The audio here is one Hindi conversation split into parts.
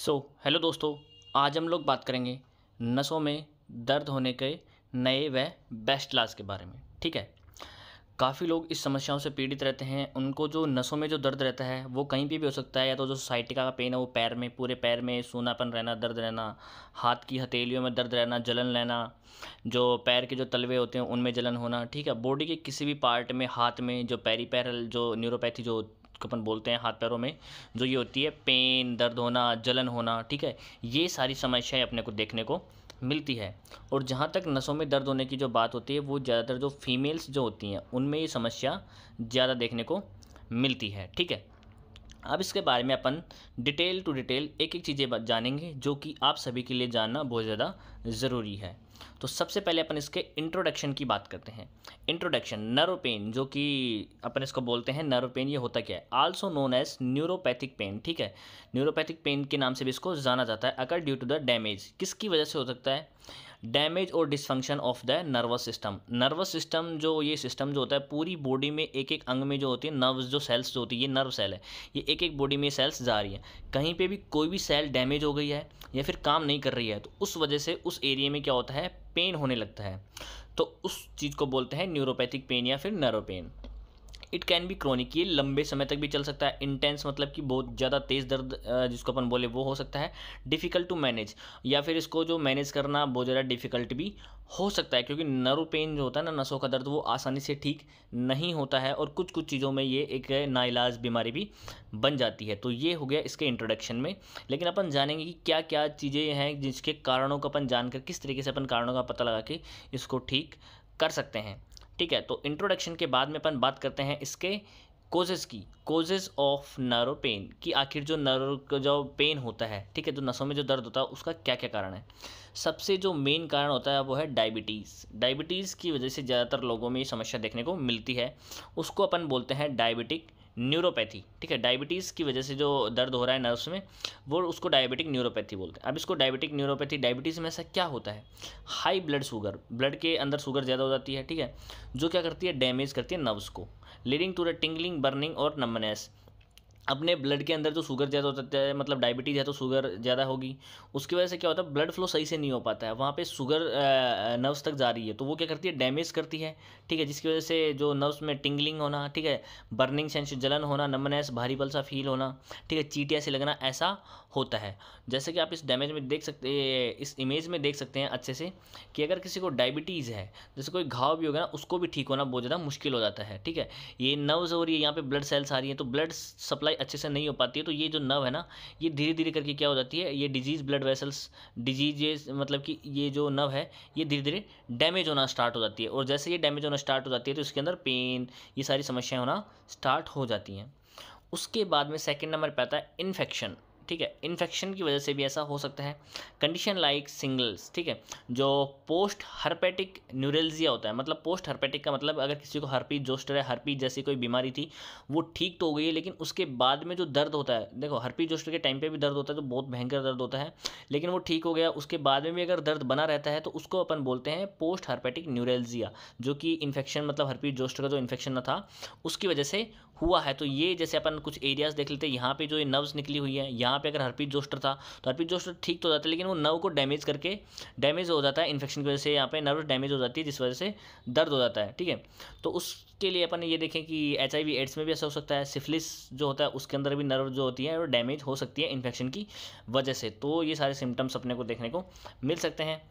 हेलो दोस्तों। आज हम लोग बात करेंगे नसों में दर्द होने के नए व बेस्ट इलाज के बारे में। ठीक है, काफ़ी लोग इस समस्याओं से पीड़ित रहते हैं। उनको जो नसों में जो दर्द रहता है वो कहीं पे भी हो सकता है, या तो जो साइटिका का पेन है वो पैर में, पूरे पैर में सूनापन रहना, दर्द रहना, हाथ की हथेलियों में दर्द रहना, जलन रहना, जो पैर के जो तलवे होते हैं उनमें जलन होना। ठीक है, बॉडी के किसी भी पार्ट में, हाथ में जो पेरीपेरल जो न्यूरोपैथी जो अपन बोलते हैं हाथ पैरों में, जो ये होती है पेन, दर्द होना, जलन होना। ठीक है, ये सारी समस्याएं अपने को देखने को मिलती है। और जहाँ तक नसों में दर्द होने की जो बात होती है वो ज़्यादातर जो फीमेल्स जो होती हैं उनमें ये समस्या ज़्यादा देखने को मिलती है। ठीक है, अब इसके बारे में अपन डिटेल टू डिटेल एक एक चीज़ें जानेंगे जो कि आप सभी के लिए जानना बहुत ज़्यादा ज़रूरी है। तो सबसे पहले अपन इसके इंट्रोडक्शन की बात करते हैं। इंट्रोडक्शन, नर्व पेन, जो कि अपन इसको बोलते हैं नर्व पेन, ये होता क्या है? Also known as neuropathic pain. ठीक है, न्यूरोपैथिक पेन के नाम से भी इसको जाना जाता है। Occur due to the damage, किसकी वजह से हो सकता है? डैमेज और dysfunction of the nervous system. Nervous system जो ये सिस्टम जो होता है पूरी बॉडी में एक एक अंग में जो होती है नर्व्स, जो सेल्स जो होती है, ये नर्व सेल है, ये एक एक बॉडी में सेल्स जा रही है। कहीं पे भी कोई भी सेल डैमेज हो गई है या फिर काम नहीं कर रही है तो उस वजह से उस एरिया में क्या होता है? पेन होने लगता है। तो उस चीज़ को बोलते हैं न्यूरोपैथिक पेन या फिर nerve pain. It can be chronic, ये लंबे समय तक भी चल सकता है। इंटेंस मतलब कि बहुत ज़्यादा तेज़ दर्द जिसको अपन बोले वो हो सकता है। डिफ़िकल्ट टू मैनेज, या फिर इसको जो मैनेज करना बहुत ज़्यादा डिफ़िकल्ट भी हो सकता है, क्योंकि नर्व पेन जो होता है ना, नसों का दर्द, वो आसानी से ठीक नहीं होता है और कुछ कुछ चीज़ों में ये एक नाइलाज बीमारी भी बन जाती है। तो ये हो गया इसके इंट्रोडक्शन में। लेकिन अपन जानेंगे कि क्या क्या चीज़ें हैं जिसके कारणों को अपन जानकर किस तरीके से अपन कारणों का पता लगा के इसको ठीक कर सकते हैं। ठीक है, तो इंट्रोडक्शन के बाद में अपन बात करते हैं इसके कोजेज़ की, कोजेज़ ऑफ नर्व पेन, कि आखिर जो नर्व का जो पेन होता है, ठीक है, जो नसों में जो दर्द होता है उसका क्या क्या कारण है। सबसे जो मेन कारण होता है वो है डायबिटीज़। डायबिटीज़ की वजह से ज़्यादातर लोगों में ये समस्या देखने को मिलती है। उसको अपन बोलते हैं डायबिटिक न्यूरोपैथी। ठीक है, डायबिटीज़ की वजह से जो दर्द हो रहा है नर्व्स में वो उसको डायबिटिक न्यूरोपैथी बोलते हैं। अब इसको डायबिटिक न्यूरोपैथी, डायबिटीज़ में ऐसा क्या होता है? हाई ब्लड शुगर, ब्लड के अंदर शुगर ज़्यादा हो जाती है। ठीक है, जो क्या करती है? डैमेज करती है नर्व्स को, leading to the tingling, burning और नंबनेस। अपने ब्लड के अंदर जो शुगर ज़्यादा होता है, मतलब डायबिटीज़ है तो शुगर ज़्यादा होगी, उसकी वजह से क्या होता है? ब्लड फ्लो सही से नहीं हो पाता है, वहाँ पे शुगर नर्व्स तक जा रही है तो वो क्या करती है? डैमेज करती है। ठीक है, जिसकी वजह से जो नर्व्स में टिंगलिंग होना, ठीक है, बर्निंग सेंस, जलन होना, नंबनेस, भारीपन सा फील होना, ठीक है, चीटियाँ से लगना, ऐसा होता है। जैसे कि आप इस डैमेज में देख सकते, इस इमेज में देख सकते हैं अच्छे से, कि अगर किसी को डायबिटीज़ है, जैसे कोई घाव भी होगा ना, उसको भी ठीक होना बहुत ज़्यादा मुश्किल हो जाता है। ठीक है, ये नर्व्स और ये यहाँ पे ब्लड सेल्स आ रही है तो ब्लड सप्लाई अच्छे से नहीं हो पाती है, तो ये जो नर्व है ना, ये धीरे धीरे करके क्या हो जाती है? ये डिजीज़ ब्लड वेसल्स डिजीज, मतलब कि ये जो नर्व है ये धीरे धीरे डैमेज होना स्टार्ट हो जाती है। और जैसे ये डैमेज होना स्टार्ट हो जाती है तो इसके अंदर पेन, ये सारी समस्याएं होना स्टार्ट हो जाती हैं। उसके बाद में सेकंड नंबर पे आता है इन्फेक्शन। ठीक है, इन्फेक्शन की वजह से भी ऐसा हो सकता है। कंडीशन लाइक सिंगल्स, ठीक है, जो पोस्ट हर्पेटिक न्यूरेल्जिया होता है, मतलब पोस्ट हर्पेटिक का मतलब अगर किसी को हर्पीज जोस्टर है, हर्पीज जैसी कोई बीमारी थी, वो ठीक तो हो गई है, लेकिन उसके बाद में जो दर्द होता है, देखो हर्पीज जोस्टर के टाइम पे भी दर्द होता है तो बहुत भयंकर दर्द होता है, लेकिन वो ठीक हो गया, उसके बाद में भी अगर दर्द बना रहता है तो उसको अपन बोलते हैं पोस्ट हर्पेटिक न्यूरेल्जिया, जो कि इन्फेक्शन, मतलब हर्पीज जोस्टर का जो इन्फेक्शन था उसकी वजह से हुआ है। तो ये जैसे अपन कुछ एरियाज देख लेते हैं, यहाँ पे जो ये नर्व्स निकली हुई है, यहाँ पे अगर हर्पीज जोस्टर था तो हर्पीज जोस्टर ठीक तो हो जाता है, लेकिन वो नर्व को डैमेज करके डैमेज हो जाता है इन्फेक्शन की वजह से, यहाँ पे नर्व डैमेज हो जाती है जिस वजह से दर्द हो जाता है। ठीक है, तो उसके लिए अपन ये देखें कि HIV एड्स में भी ऐसा हो सकता है। सिफिलिस जो होता है उसके अंदर भी नर्व जो होती है वो डैमेज हो सकती है इन्फेक्शन की वजह से। तो ये सारे सिम्टम्स अपने को देखने को मिल सकते हैं।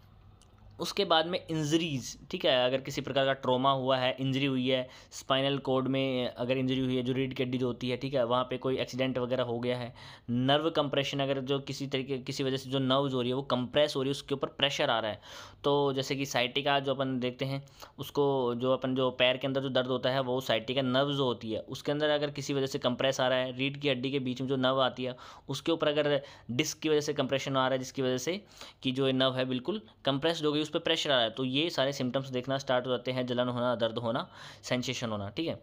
उसके बाद में इंजरीज़, ठीक है, अगर किसी प्रकार का ट्रॉमा हुआ है, इंजरी हुई है, स्पाइनल कॉर्ड में अगर इंजरी हुई है, जो रीढ़ की हड्डी जो होती है, ठीक है, वहाँ पे कोई एक्सीडेंट वगैरह हो गया है, नर्व कंप्रेशन, अगर जो किसी तरीके किसी वजह से जो नर्व्स हो रही है वो कंप्रेस हो रही है, उसके ऊपर प्रेशर आ रहा है, तो जैसे कि साइटिका जो अपन देखते हैं उसको, जो अपन जो पैर के अंदर जो दर्द होता है वो साइटिका नर्व जो होती है उसके अंदर अगर किसी वजह से कंप्रेस आ रहा है, रीढ़ की हड्डी के बीच में जो नर्व आती है उसके ऊपर अगर डिस्क की वजह से कंप्रेशन आ रहा है, जिसकी वजह से कि जो नर्व है बिल्कुल कंप्रेस्ड हो गई, उस पर प्रेशर आ रहा है, तो ये सारे सिम्टम्स देखना स्टार्ट हो जाते हैं, जलन होना, दर्द होना, सेंसेशन होना। ठीक है,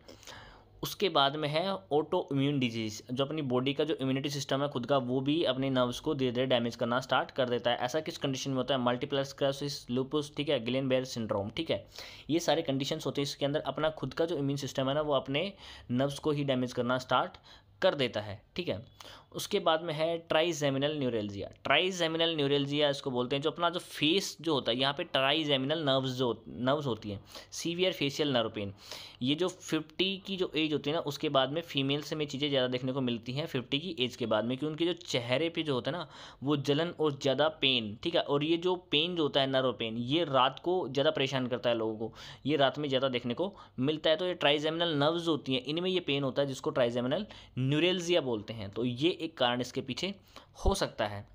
उसके बाद में है ऑटो इम्यून डिजीज़, जो अपनी बॉडी का जो इम्यूनिटी सिस्टम है खुद का, वो भी अपने नर्व्स को धीरे धीरे डैमेज करना स्टार्ट कर देता है। ऐसा किस कंडीशन में होता है? मल्टीपल स्क्लेरोसिस, लूपस, ठीक है, गिलेन बेयर सिंड्रोम। ठीक है, ये सारे कंडीशंस होते हैं, इसके अंदर अपना खुद का जो इम्यून सिस्टम है ना वो अपने नर्व्स को ही डैमेज करना स्टार्ट कर देता है, ठीक है। उसके बाद में है ट्राइजेमिनल न्यूरल्जिया। ट्राइजेमिनल न्यूरल्जिया इसको बोलते हैं, जो अपना जो फेस जो होता है यहाँ पे ट्राइजेमिनल नर्व्स होती हैं, सीवियर फेशियल नर्व पेन। ये जो 50 की जो एज होती है ना, उसके बाद में फीमेल्स में चीज़ें ज़्यादा देखने को मिलती हैं 50 की एज के बाद में, क्योंकि उनके जो चेहरे पे जो होता है ना वो जलन और ज़्यादा पेन, ठीक है। और ये जो पेन जो होता है नर्व पेन, ये रात को ज़्यादा परेशान करता है लोगों को, ये रात में ज़्यादा देखने को मिलता है। तो ये ट्राइजेमिनल नर्व्स होती हैं, इनमें ये पेन होता है जिसको ट्राइजेमिनल न्यूरल्जिया बोलते हैं। तो ये एक कारण इसके पीछे हो सकता है।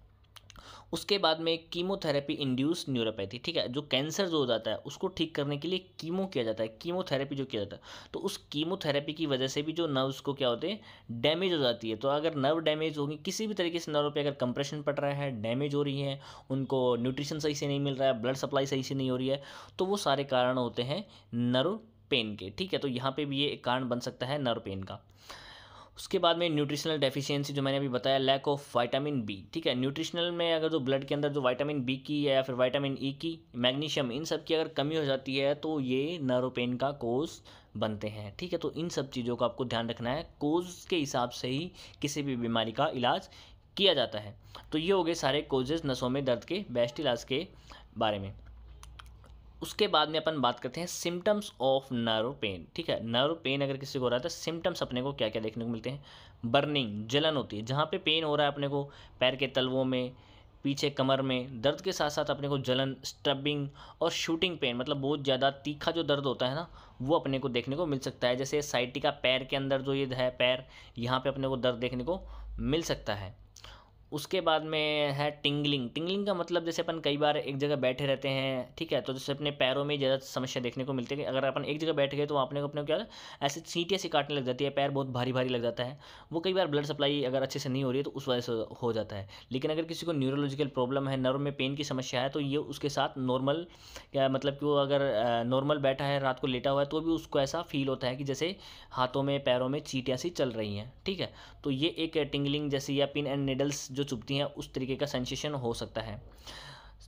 उसके बाद में कीमोथेरेपी इंड्यूस न्यूरोपैथी, ठीक है। जो कैंसर जो हो जाता है उसको ठीक करने के लिए कीमो किया जाता है, कीमोथेरेपी जो किया जाता है, तो उस कीमोथेरेपी की वजह से भी जो नर्व्स को क्या होते हैं, डैमेज हो जाती है। तो अगर नर्व डैमेज होगी, किसी भी तरीके से नर्व पे अगर कंप्रेशन पड़ रहा है, डैमेज हो रही है, उनको न्यूट्रिशन सही से नहीं मिल रहा है, ब्लड सप्लाई सही से नहीं हो रही है, तो वो सारे कारण होते हैं नर्व पेन के, ठीक है। तो यहाँ पे भी ये एक कारण बन सकता है नर्व पेन का। उसके बाद में न्यूट्रिशनल डेफिशिएंसी, जो मैंने अभी बताया, लैक ऑफ विटामिन बी, ठीक है। न्यूट्रिशनल में अगर जो ब्लड के अंदर जो विटामिन बी की या फिर विटामिन ई की, मैग्नीशियम, इन सब की अगर कमी हो जाती है तो ये नर्व पेन का कोज बनते हैं, ठीक है। तो इन सब चीज़ों का आपको ध्यान रखना है, कोज के हिसाब से ही किसी भी बीमारी का इलाज किया जाता है। तो ये हो गए सारे कोजेज नसों में दर्द के बेस्ट इलाज के बारे में। उसके बाद में अपन बात करते हैं सिम्टम्स ऑफ नर्व पेन, ठीक है। नर्व पेन अगर किसी को हो रहा है तो सिम्टम्स अपने को क्या क्या देखने को मिलते हैं। बर्निंग, जलन होती है जहाँ पे पेन हो रहा है अपने को, पैर के तलवों में, पीछे कमर में दर्द के साथ साथ अपने को जलन, स्टबिंग और शूटिंग पेन, मतलब बहुत ज़्यादा तीखा जो दर्द होता है ना, वो अपने को देखने को मिल सकता है। जैसे साइटिका पैर के अंदर जो ये है पैर, यहाँ पे अपने को दर्द देखने को मिल सकता है। उसके बाद में है टिंगलिंग। टिंगलिंग का मतलब जैसे अपन कई बार एक जगह बैठे रहते हैं, ठीक है, तो जैसे अपने पैरों में ज़्यादा समस्या देखने को मिलती है कि अगर अपन एक जगह बैठ गए तो अपने को क्या ऐसे सीटियाँ सी काटने लग जाती है, पैर बहुत भारी भारी लग जाता है। वो कई बार ब्लड सप्लाई अगर अच्छे से नहीं हो रही है तो उस वजह से हो जाता है। लेकिन अगर किसी को न्यूरोलॉजिकल प्रॉब्लम है, नर्व में पेन की समस्या है, तो ये उसके साथ नॉर्मल क्या मतलब कि वो अगर नॉर्मल बैठा है, रात को लेटा हुआ है, तो भी उसको ऐसा फील होता है कि जैसे हाथों में पैरों में चींटियाँ सी चल रही हैं, ठीक है। तो ये एक टिंगलिंग जैसी या पिन एंड निडल्स जो चुभती हैं उस तरीके का सेंसेशन हो सकता है।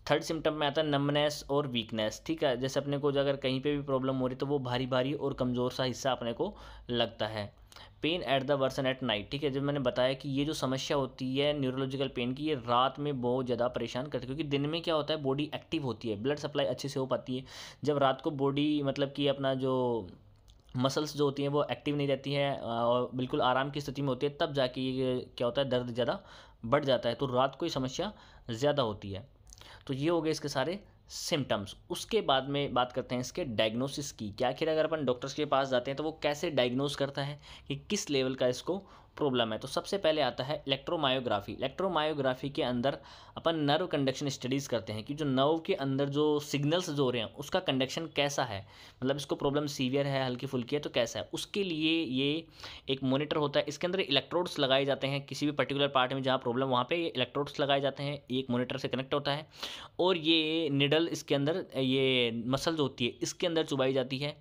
थर्ड सिम्टम में आता है नमनेस और वीकनेस, ठीक है। जैसे अपने को अगर कहीं पे भी प्रॉब्लम हो रही तो वो भारी भारी और कमज़ोर सा हिस्सा अपने को लगता है। Pain at the worsen at night, ठीक है। जब मैंने बताया कि ये जो समस्या होती है न्यूरोलॉजिकल पेन की, ये रात में बहुत ज़्यादा परेशान करती है, क्योंकि दिन में क्या होता है बॉडी एक्टिव होती है, ब्लड सप्लाई अच्छे से हो पाती है। जब रात को बॉडी मतलब कि अपना जो मसल्स जो होती हैं वो एक्टिव नहीं रहती हैं और बिल्कुल आराम की स्थिति में होती है, तब जाके ये क्या होता है दर्द ज़्यादा बढ़ जाता है। तो रात को ही समस्या ज़्यादा होती है। तो ये हो गए इसके सारे सिम्टम्स। उसके बाद में बात करते हैं इसके डायग्नोसिस की। क्या आखिर अगर अपन डॉक्टर्स के पास जाते हैं तो वो कैसे डायग्नोस करता है कि किस लेवल का इसको प्रॉब्लम है। तो सबसे पहले आता है इलेक्ट्रोमायोग्राफी। इलेक्ट्रोमायोग्राफी के अंदर अपन नर्व कंडक्शन स्टडीज़ करते हैं कि जो नर्व के अंदर जो सिग्नल्स जो हो रहे हैं उसका कंडक्शन कैसा है, मतलब इसको प्रॉब्लम सीवियर है, हल्की फुल्की है तो कैसा है। उसके लिए ये एक मॉनिटर होता है, इसके अंदर इलेक्ट्रोड्स लगाए जाते हैं किसी भी पर्टिकुलर पार्ट में जहाँ प्रॉब्लम, वहाँ पे इलेक्ट्रोड्स लगाए जाते हैं, एक मॉनिटर से कनेक्ट होता है और ये निडल इसके अंदर, ये मसल जो होती है इसके अंदर चुभाई जाती है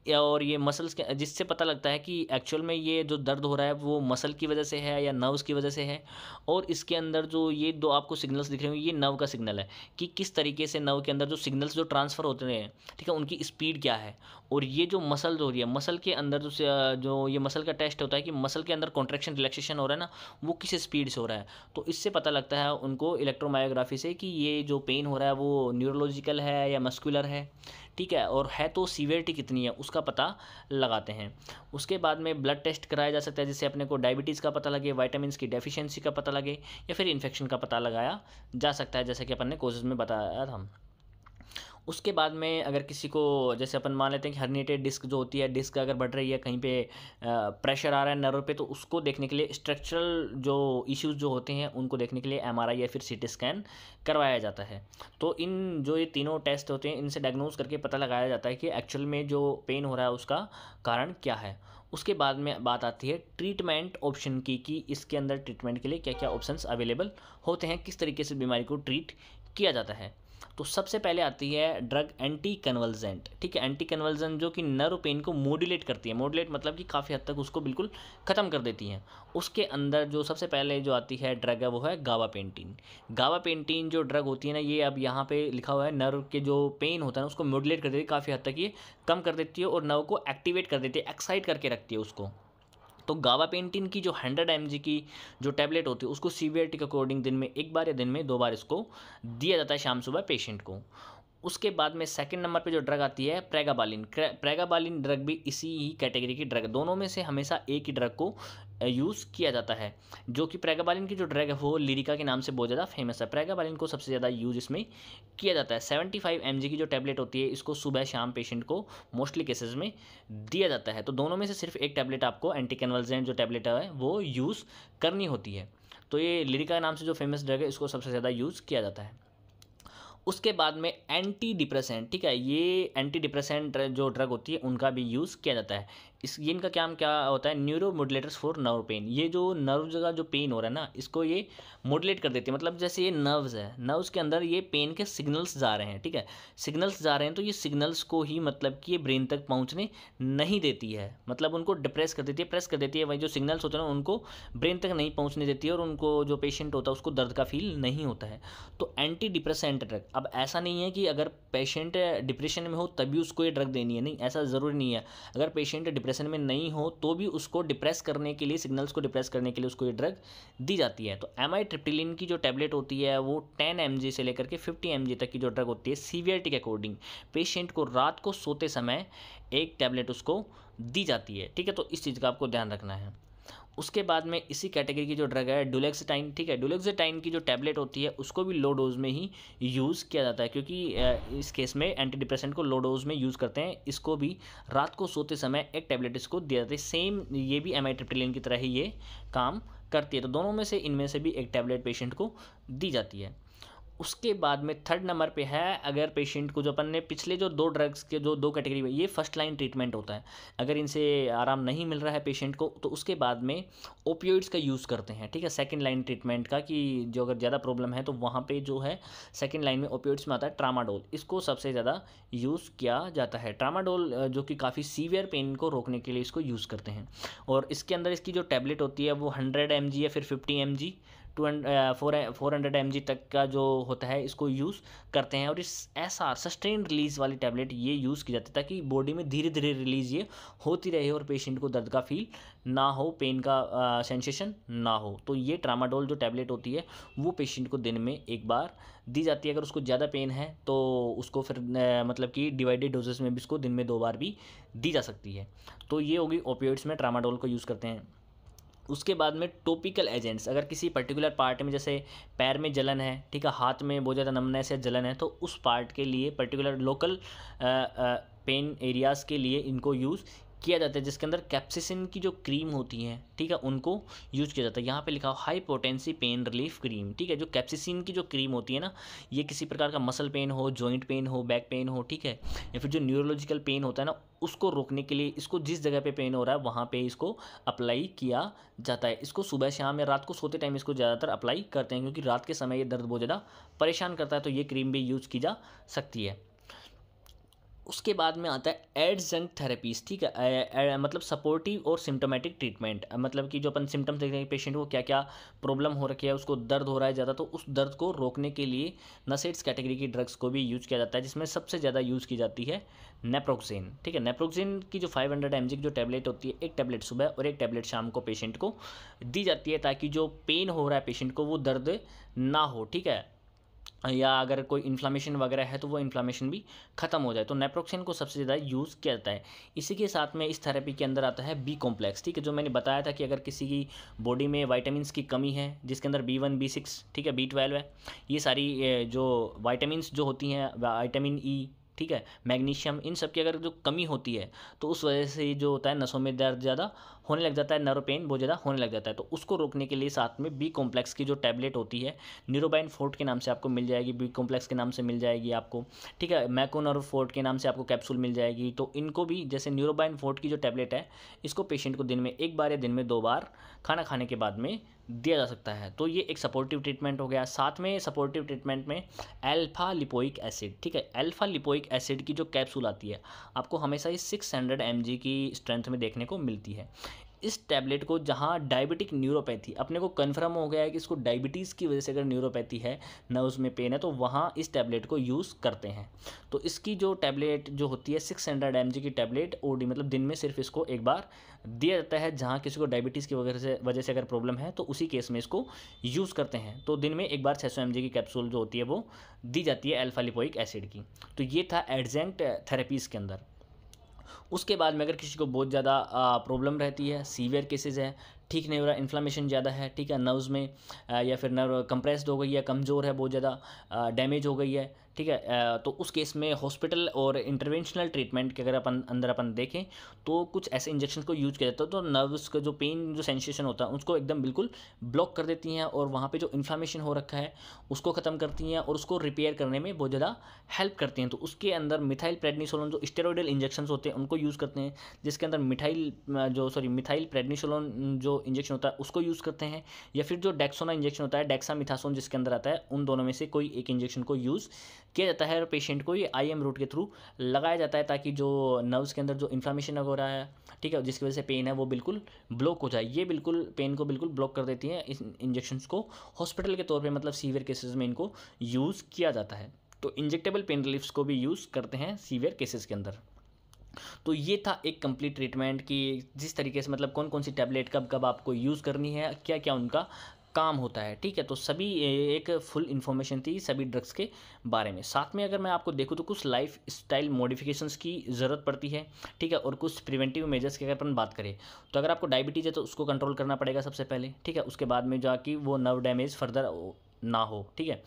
और ये मसल्स के, जिससे पता लगता है कि एक्चुअल में ये जो दर्द हो रहा है वो मसल की वजह से है या नर्व्स की वजह से है। और इसके अंदर जो ये दो आपको सिग्नल्स दिख रहे होंगे, ये नर्व का सिग्नल है कि किस तरीके से नर्व के अंदर जो सिग्नल्स जो ट्रांसफ़र होते हैं, ठीक है, उनकी स्पीड क्या है। और ये जो मसल जो हो रही है, मसल के अंदर जो ये मसल का टेस्ट होता है कि मसल के अंदर कॉन्ट्रैक्शन रिलैक्सेशन हो रहा है ना, वो किस स्पीड से हो रहा है। तो इससे पता लगता है उनको इलेक्ट्रोमायोग्राफी से कि ये जो पेन हो रहा है वो न्यूरोलॉजिकल है या मस्कुलर है, ठीक है, और है तो सीवियरिटी कितनी है उसका पता लगाते हैं। उसके बाद में ब्लड टेस्ट कराया जा सकता है जिससे अपने को डायबिटीज़ का पता लगे, विटामिन्स की डेफिशिएंसी का पता लगे या फिर इन्फेक्शन का पता लगाया जा सकता है, जैसे कि अपन ने कोर्सेज में बताया था। उसके बाद में अगर किसी को, जैसे अपन मान लेते हैं कि हर्निएटेड डिस्क जो होती है, डिस्क अगर बढ़ रही है, कहीं पे प्रेशर आ रहा है नर्व पे, तो उसको देखने के लिए स्ट्रक्चरल जो इश्यूज जो होते हैं उनको देखने के लिए एमआरआई या फिर सीटी स्कैन करवाया जाता है। तो इन जो ये तीनों टेस्ट होते हैं इनसे डायग्नोज करके पता लगाया जाता है कि एक्चुअल में जो पेन हो रहा है उसका कारण क्या है। उसके बाद में बात आती है ट्रीटमेंट ऑप्शन की कि इसके अंदर ट्रीटमेंट के लिए क्या क्या ऑप्शंस अवेलेबल होते हैं, किस तरीके से बीमारी को ट्रीट किया जाता है। तो सबसे पहले आती है ड्रग एंटी कन्वल्जेंट, ठीक है। एंटी कन्वल्जेंट जो कि नर्व पेन को मॉड्यूलेट करती है, मॉड्यूलेट मतलब कि काफ़ी हद तक उसको बिल्कुल ख़त्म कर देती हैं। उसके अंदर जो सबसे पहले जो आती है ड्रग है वो है गाबापेंटीन। गाबापेंटीन जो ड्रग होती है ना, ये अब यहाँ पे लिखा हुआ है नर्व के जो पेन होता है ना उसको मॉड्यूलेट कर देती है, काफ़ी हद तक ये कम कर देती है और नर्व को एक्टिवेट कर देती है, एक्साइट करके रखती है उसको, तो गाबापेंटिन की जो 100 mg की जो टैबलेट होती है उसको सीवियरिटी के अकॉर्डिंग दिन में एक बार या दिन में 2 बार इसको दिया जाता है शाम सुबह पेशेंट को। उसके बाद में सेकंड नंबर पे जो ड्रग आती है प्रेगाबालिन। प्रेगाबालिन ड्रग भी इसी ही कैटेगरी की ड्रग, दोनों में से हमेशा एक ही ड्रग को यूज़ किया जाता है, जो कि प्रेगाबालिन की जो ड्रग है वो लिरिका के नाम से बहुत ज़्यादा फेमस है। प्रेगाबालिन को सबसे ज़्यादा यूज़ इसमें किया जाता है। 75 mg की जो टैबलेट होती है इसको सुबह शाम पेशेंट को मोस्टली केसेस में दिया जाता है। तो दोनों में से सिर्फ एक टैबलेट आपको एंटी कन्वल्जेंट जो टैबलेट है वो यूज़ करनी होती है। तो ये लिरिका के नाम से जो फेमस ड्रग है इसको सबसे ज़्यादा यूज़ किया जाता है। उसके बाद में एंटी डिप्रेसेंट, ठीक है, ये एंटी डिप्रेसेंट जो ड्रग होती है उनका भी यूज़ किया जाता है। ये इनका काम क्या होता है, न्यूरो मोडुलेटर्स फॉर नर्व पेन। ये जो नर्व जगह जो पेन हो रहा है ना इसको ये मोडुलेट कर देती है। मतलब जैसे ये नर्व्स है, नर्व्स के अंदर ये पेन के सिग्नल्स जा रहे हैं, ठीक है, सिग्नल्स जा रहे हैं, तो ये सिग्नल्स को ही मतलब कि ये ब्रेन तक पहुंचने नहीं देती है, मतलब उनको डिप्रेस कर देती है, प्रेस कर देती है। वही जो सिग्नल्स होते हैं ना उनको ब्रेन तक नहीं पहुंचने देती है और उनको जो पेशेंट होता है उसको दर्द का फील नहीं होता है। तो एंटी डिप्रेसेंट ड्रग, अब ऐसा नहीं है कि अगर पेशेंट डिप्रेशन में हो तभी उसको ये ड्रग देनी है, नहीं, ऐसा ज़रूरी नहीं है। अगर पेशेंट डिप्रेशन में नहीं हो तो भी उसको डिप्रेस करने के लिए, सिग्नल्स को डिप्रेस करने के लिए उसको ये ड्रग दी जाती है। तो एमाइट्रिप्टिलिन की जो टैबलेट होती है वो 10 mg से लेकर के 50 mg तक की जो ड्रग होती है सीवियरिटी के अकॉर्डिंग पेशेंट को रात को सोते समय एक टैबलेट उसको दी जाती है, ठीक है। तो इस चीज़ का आपको ध्यान रखना है। उसके बाद में इसी कैटेगरी की जो ड्रग है डुलेक्सिटाइन, ठीक है, डुलेक्सिटाइन की जो टैबलेट होती है उसको भी लो डोज में ही यूज़ किया जाता है, क्योंकि इस केस में एंटी डिप्रेसेंट को लो डोज में यूज़ करते हैं। इसको भी रात को सोते समय एक टैबलेट इसको दिया जाता है। सेम ये भी एमाइट्रिप्टिलिन की तरह ही ये काम करती है। तो दोनों में से इनमें से भी एक टैबलेट पेशेंट को दी जाती है। उसके बाद में थर्ड नंबर पे है, अगर पेशेंट को जो अपन ने पिछले जो 2 ड्रग्स के जो 2 कैटेगरी में, ये फर्स्ट लाइन ट्रीटमेंट होता है। अगर इनसे आराम नहीं मिल रहा है पेशेंट को तो उसके बाद में ओपियोइड्स का यूज़ करते हैं, ठीक है, सेकंड लाइन ट्रीटमेंट का, कि जो अगर ज़्यादा प्रॉब्लम है तो वहाँ पे जो है सेकंड लाइन में ओपियोइड्स में आता है ट्रामाडोल। इसको सबसे ज़्यादा यूज़ किया जाता है। ट्रामाडोल जो कि काफ़ी सीवियर पेन को रोकने के लिए इसको यूज़ करते हैं। और इसके अंदर इसकी जो टैबलेट होती है वो 100 mg या फिर 50 mg 400 mg तक का जो होता है इसको यूज़ करते हैं। और इस ऐसा सस्टेन रिलीज़ वाली टैबलेट ये यूज़ की जाती है ताकि बॉडी में धीरे धीरे रिलीज़ ये होती रहे और पेशेंट को दर्द का फील ना हो, पेन का सेंसेशन ना हो। तो ये ट्रामाडोल जो टैबलेट होती है वो पेशेंट को दिन में एक बार दी जाती है। अगर उसको ज़्यादा पेन है तो उसको फिर मतलब कि डिवाइडेड डोजेस में भी इसको दिन में 2 बार भी दी जा सकती है। तो ये होगी ओपियोइड्स में ट्रामाडोल को यूज़ करते हैं। उसके बाद में टॉपिकल एजेंट्स, अगर किसी पर्टिकुलर पार्ट में जैसे पैर में जलन है, ठीक है, हाथ में बहुत ज़्यादा नमनेस या जलन है, तो उस पार्ट के लिए पर्टिकुलर लोकल पेन एरियाज़ के लिए इनको यूज़ किया जाता है, जिसके अंदर कैप्सिसिन की जो क्रीम होती है, ठीक है, उनको यूज़ किया जाता है। यहाँ पे लिखा हो high potency pain relief cream, ठीक है। जो कैप्सिसिन की जो क्रीम होती है ना, ये किसी प्रकार का मसल पेन हो, जॉइंट पेन हो, बैक पेन हो, ठीक है, या फिर जो न्यूरोलॉजिकल पेन होता है ना उसको रोकने के लिए इसको जिस जगह पे पेन हो रहा है वहाँ पे इसको अप्लाई किया जाता है। इसको सुबह शाम या रात को सोते टाइम इसको ज़्यादातर अप्लाई करते हैं, क्योंकि रात के समय ये दर्द बहुत ज़्यादा परेशान करता है। तो ये क्रीम भी यूज़ की जा सकती है। उसके बाद में आता है एडजंक्ट थेरेपीज, ठीक है, मतलब सपोर्टिव और सिम्टोमेटिक ट्रीटमेंट, मतलब कि जो अपन सिम्टम्स देखते हैं पेशेंट को क्या क्या प्रॉब्लम हो रखी है, उसको दर्द हो रहा है ज़्यादा, तो उस दर्द को रोकने के लिए नसेट्स कैटेगरी की ड्रग्स को भी यूज़ किया जाता है, जिसमें सबसे ज़्यादा यूज़ की जाती है नेप्रोक्सेन, ठीक है। नेप्रोक्सेन की जो 500 mg की जो टैबलेट होती है, एक टैबलेट सुबह और एक टैबलेट शाम को पेशेंट को दी जाती है, ताकि जो पेन हो रहा है पेशेंट को वो दर्द ना हो, ठीक है, या अगर कोई इन्फ्लामेशन वगैरह है तो वो इन्फ्लामेशन भी ख़त्म हो जाए। तो नेप्रोक्सेन को सबसे ज़्यादा यूज़ किया जाता है। इसी के साथ में इस थेरेपी के अंदर आता है बी कॉम्प्लेक्स, ठीक है, जो मैंने बताया था कि अगर किसी की बॉडी में वाइटामिन्स की कमी है, जिसके अंदर B1 B6, ठीक है, B12 है, ये सारी जो वाइटामिन्स जो होती हैं, विटामिन E, ठीक है, मैग्नीशियम, इन सब की अगर जो कमी होती है तो उस वजह से जो होता है नसों में दर्द ज़्यादा होने लग जाता है, नर्व पेन बहुत ज़्यादा होने लग जाता है। तो उसको रोकने के लिए साथ में बी कॉम्प्लेक्स की जो टैबलेट होती है न्यूरोबाइन फोर्ट के नाम से आपको मिल जाएगी, बी कॉम्प्लेक्स के नाम से मिल जाएगी आपको, ठीक है, मैकोनर्व फोर्ट के नाम से आपको कैप्सूल मिल जाएगी। तो इनको भी जैसे न्यूरोबाइन फोर्ट की जो टैबलेट है इसको पेशेंट को दिन में 1 बार या दिन में 2 बार खाना खाने के बाद में दिया जा सकता है। तो ये एक सपोर्टिव ट्रीटमेंट हो गया। साथ में सपोर्टिव ट्रीटमेंट में अल्फा लिपोइक एसिड, ठीक है, अल्फा लिपोइक एसिड की जो कैप्सूल आती है आपको हमेशा ही 600 mg की स्ट्रेंथ में देखने को मिलती है। इस टैबलेट को जहाँ डायबिटिक न्यूरोपैथी अपने को कन्फर्म हो गया है कि इसको डायबिटीज़ की वजह से अगर न्यूरोपैथी है, नर्व्स में पेन है, तो वहाँ इस टैबलेट को यूज़ करते हैं। तो इसकी जो टैबलेट जो होती है 600 mg की टैबलेट ओडी, मतलब दिन में सिर्फ इसको एक बार दिया जाता है। जहाँ किसी को डायबिटीज़ की वजह से अगर प्रॉब्लम है तो उसी केस में इसको यूज़ करते हैं। तो दिन में एक बार 600 mg की कैप्सूल जो होती है वो दी जाती है अल्फा लिपोइक एसिड की। तो ये था एडजेंक्ट थेरेपीज़ के अंदर। उसके बाद में अगर किसी को बहुत ज़्यादा प्रॉब्लम रहती है, सीवियर केसेस है, ठीक नहीं हो रहा, इन्फ्लामेशन ज़्यादा है, ठीक है, नर्व्स में या फिर नर्व कंप्रेस्ड हो गई है, कमज़ोर है, बहुत ज़्यादा डैमेज हो गई है, ठीक है, तो उस केस में हॉस्पिटल और इंटरवेंशनल ट्रीटमेंट के अगर अपन देखें तो कुछ ऐसे इंजेक्शन को यूज किया जाता है, तो नर्व्स का जो पेन जो सेंसेशन होता है उसको एकदम बिल्कुल ब्लॉक कर देती हैं और वहाँ पे जो इन्फ्लामेशन हो रखा है उसको ख़त्म करती हैं और उसको रिपेयर करने में बहुत ज़्यादा हेल्प करती हैं। तो उसके अंदर मिथाइल प्रेडनिसोलोन जो स्टेरॉइडल इंजेक्शन होते हैं उनको यूज़ करते हैं, जिसके अंदर मिथाइल प्रेडनिसोलोन जो इंजेक्शन होता है उसको यूज़ करते हैं, या फिर जो डेक्सोना इंजेक्शन होता है, डेक्सामिथासोन जिसके अंदर आता है, उन दोनों में से कोई एक इंजेक्शन को यूज़ किया जाता है और पेशेंट को ये IM रूट के थ्रू लगाया जाता है ताकि जो नर्व्स के अंदर जो इन्फ्लामेशन हो रहा है, ठीक है, जिसकी वजह से पेन है वो बिल्कुल ब्लॉक हो जाए। ये बिल्कुल पेन को बिल्कुल ब्लॉक कर देती है। इस इंजेक्शंस को हॉस्पिटल के तौर पे मतलब सीवियर केसेस में इनको यूज़ किया जाता है। तो इंजेक्टेबल पेन रिलीफ्स को भी यूज़ करते हैं सीवियर केसेस के अंदर। तो ये था एक कंप्लीट ट्रीटमेंट की जिस तरीके से मतलब कौन कौन सी टैबलेट कब कब आपको यूज़ करनी है, क्या क्या उनका काम होता है, ठीक है। तो सभी एक फुल इन्फॉर्मेशन थी सभी ड्रग्स के बारे में। साथ में अगर मैं आपको देखूँ तो कुछ लाइफ स्टाइल मॉडिफिकेशंस की ज़रूरत पड़ती है, ठीक है, और कुछ प्रिवेंटिव मेजर्स की अगर अपन बात करें तो अगर आपको डायबिटीज़ है तो उसको कंट्रोल करना पड़ेगा सबसे पहले, ठीक है। उसके बाद में जाके वो नर्व डैमेज फर्दर ना हो, ठीक है।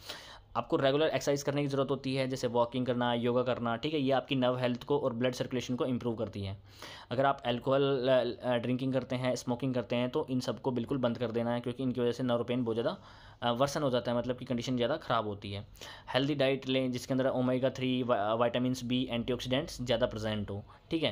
आपको रेगुलर एक्सरसाइज करने की ज़रूरत होती है, जैसे वॉकिंग करना, योगा करना, ठीक है, ये आपकी नर्व हेल्थ को और ब्लड सर्कुलेशन को इम्प्रूव करती है। अगर आप अल्कोहल ड्रिंकिंग करते हैं, स्मोकिंग करते हैं तो इन सबको बिल्कुल बंद कर देना है, क्योंकि इनकी वजह से नर्व पेन बहुत ज़्यादा वर्सन हो जाता है, मतलब कि कंडीशन ज़्यादा ख़राब होती है। हेल्दी डाइट लें जिसके अंदर ओमेगा 3 विटामिन्स बी एंटीऑक्सीडेंट्स ज़्यादा प्रेजेंट हो, ठीक है।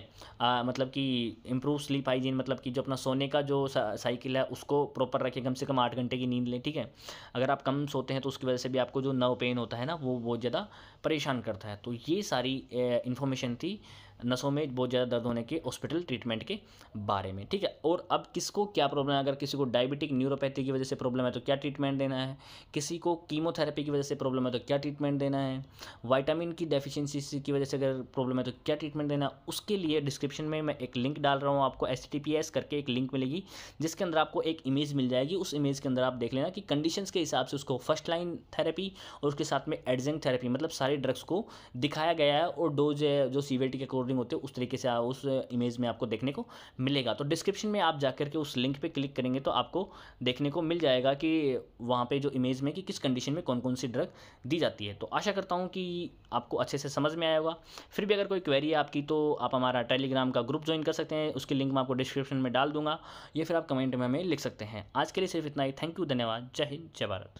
मतलब कि इम्प्रूव स्लीप हाइजीन, मतलब कि जो अपना सोने का जो साइकिल है उसको प्रॉपर रखें, कम से कम 8 घंटे की नींद लें, ठीक है। अगर आप कम सोते हैं तो उसकी वजह से भी आपको जो नर्व पेन होता है ना वो बहुत ज़्यादा परेशान करता है। तो ये सारी इन्फॉर्मेशन थी नसों में बहुत ज़्यादा दर्द होने के हॉस्पिटल ट्रीटमेंट के बारे में, ठीक है। और अब किसको क्या प्रॉब्लम है, अगर किसी को डायबिटिक न्यूरोपैथी की वजह से प्रॉब्लम है तो क्या ट्रीटमेंट देना है, किसी को कीमोथेरेपी की वजह से प्रॉब्लम है तो क्या ट्रीटमेंट देना है, विटामिन की डेफिशिएंसी की वजह से अगर प्रॉब्लम है तो क्या ट्रीटमेंट देना, उसके लिए डिस्क्रिप्शन में मैं एक लिंक डाल रहा हूँ, आपको HTTPS करके एक लिंक मिलेगी जिसके अंदर आपको एक इमेज मिल जाएगी। उस इमेज के अंदर आप देख लेना कि कंडीशंस के हिसाब से उसको फर्स्ट लाइन थेरेपी और उसके साथ में एडजेंक्ट थेरेपी, मतलब सारे ड्रग्स को दिखाया गया है और डोज जो सीवियरिटी के अकॉर्डिंग होते हैं उस तरीके से उस इमेज में आपको देखने को मिलेगा। तो डिस्क्रिप्शन में आप जाकर के उस लिंक पे क्लिक करेंगे तो आपको देखने को मिल जाएगा कि वहाँ पे जो इमेज में कि किस कंडीशन में कौन कौन सी ड्रग दी जाती है। तो आशा करता हूँ कि आपको अच्छे से समझ में आया होगा। फिर भी अगर कोई क्वेरी है आपकी तो आप हमारा टेलीग्राम का ग्रुप ज्वाइन कर सकते हैं, उसकी लिंक मैं आपको डिस्क्रिप्शन में डाल दूंगा, या फिर आप कमेंट में हमें लिख सकते हैं। आज के लिए सिर्फ इतना ही। थैंक यू, धन्यवाद, जय हिंद, जय भारत।